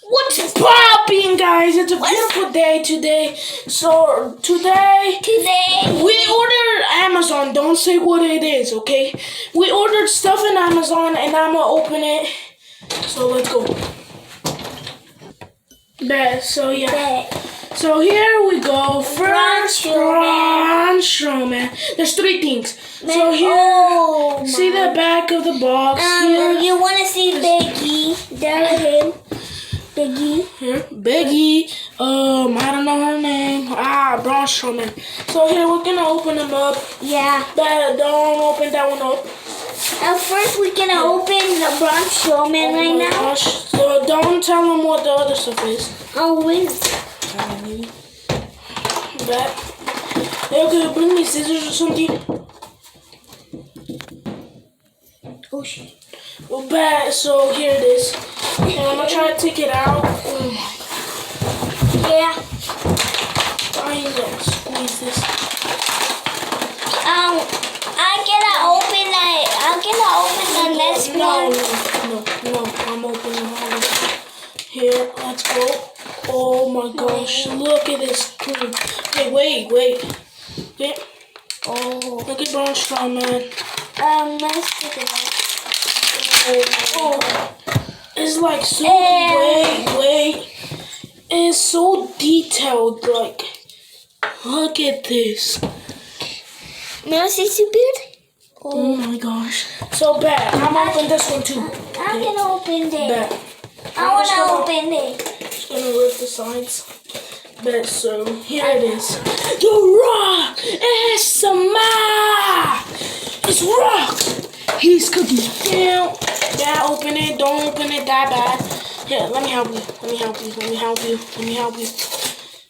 What's popping, guys? It's a beautiful day today. So today we ordered Amazon. Don't say what it is, okay? We ordered stuff in Amazon, and I'm gonna open it. So let's go. Bet. So yeah. So here we go. First, Strowman. There's three things. So here, see the back of the box. Here. You want to see Biggie? There him. Biggie. Here, Biggie. I don't know her name. Braun Strowman. So here, we're gonna open them up. Yeah. But don't open that one up. First, we're gonna open the Braun Strowman right now. Gosh. So don't tell them what the other stuff is. Oh, wait. That. Hey, okay, bring me scissors or something. Oh shit. Well, bad. So here it is. And I'm gonna try to take it out. Yeah. I'm gonna squeeze this. I'm gonna open the next one. No. I'm opening all of it. Here, let's go. Oh my gosh! Look at this cream. Hey, wait. Oh. Look at Braun Strowman. Let's take it out. Oh. It's like so. Wait. It's so detailed. Like, look at this. Now see beard? Oh my gosh. So bad. I'm gonna open this one too. I'm gonna open it. Bad. I wanna open it. Just gonna rip the sides. But so here it is. The Rock! It's Rock! He's cooking down. Yeah, open it. Don't open it that bad. Here, let me help you.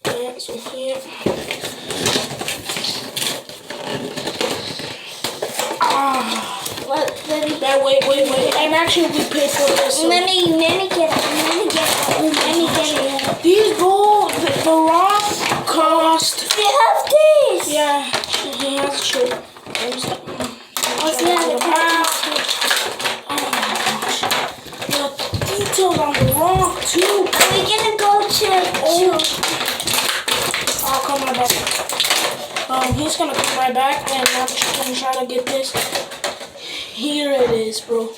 Yeah, so here. Wait. And actually, we paid for this. So. Let me get it. These balls, the Rock cost. They have this. Yeah, he has a shirt. Oh my gosh. The details on the Rock too. We're gonna go to. I'll come right back. He's gonna come right back, and I'm just gonna try to get this. Here it is, bro.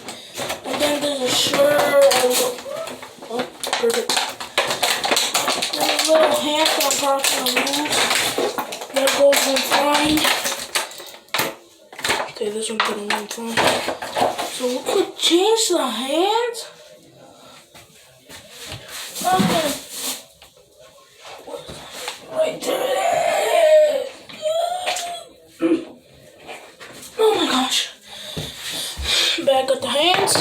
And then there's a shirt. Oh, perfect. There's a little hand that I'm probably gonna lose. There goes one flying. Okay, this one couldn't run flying. So we could change the hands. Okay. Right there. Oh my gosh. Back at the hands.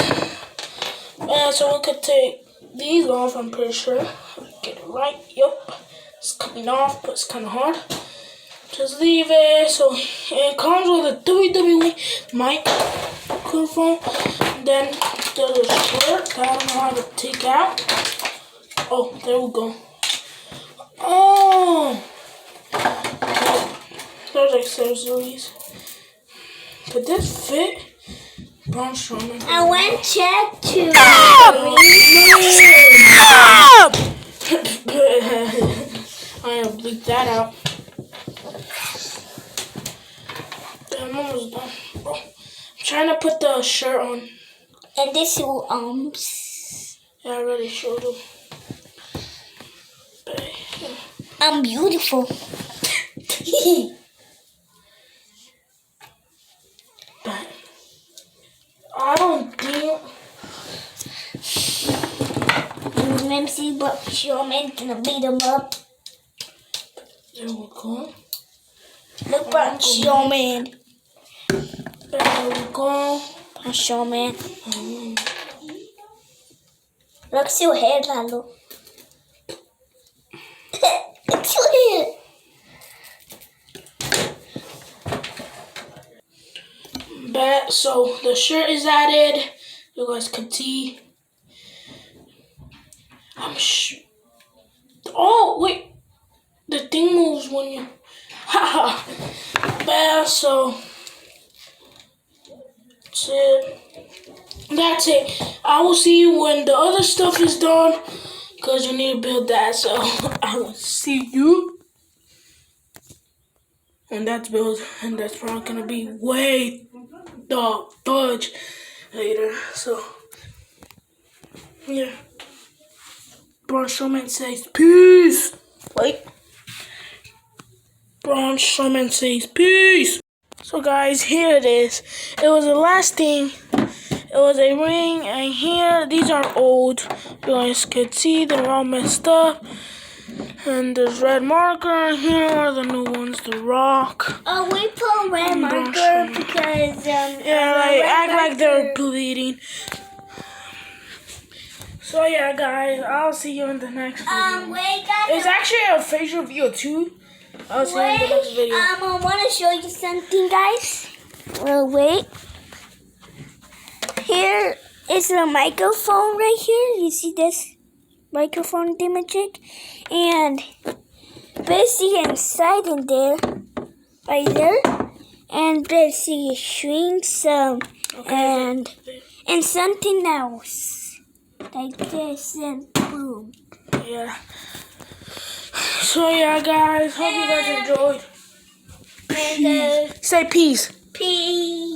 And so we could take these off, I'm pretty sure. Get it right. Yup. It's coming off, but it's kind of hard. Just leave it. So it comes with a WWE microphone. Then there's a shirt that I don't know how to take out. Oh, there we go. Oh. There's accessories. Could this fit? Braun Strowman. I went check to. I have bleeped that out. I'm almost done, bro. I'm trying to put the shirt on. And this will arms. Yeah, I already showed him. I'm beautiful. But I don't think. Let me see what Strowman gonna beat him up. There we go. Look, Braun Strowman. There we go. Braun Strowman. Look, see your hair, Lalo. Look, see your hair. But so the shirt is added. You guys can see. Oh wait, the thing moves when you. Haha. But so that's it. I will see you when the other stuff is done. Because you need to build that. So I will see you when that's built. And that's probably going to be way the fudge later. So, yeah. Braun Strowman says peace. Wait. Braun Strowman says peace. So guys, here it is. It was the last thing. It was a ring, and here, these are old. You guys could see they're all messed up. And there's red marker. Here are the new ones, The Rock. Oh, we put red marker because yeah, like act like they're bleeding. So yeah, guys, I'll see you in the next video. Wait, guys. It's actually a facial video too. I'll see you in the next video. I want to show you something, guys. Well, wait. Here is a microphone right here. You see this microphone thingamajig? And basically inside in there, right there, and basically shrinks and something else like this, and boom. Yeah. So yeah, guys, hope you guys enjoyed. And Say peace. peace.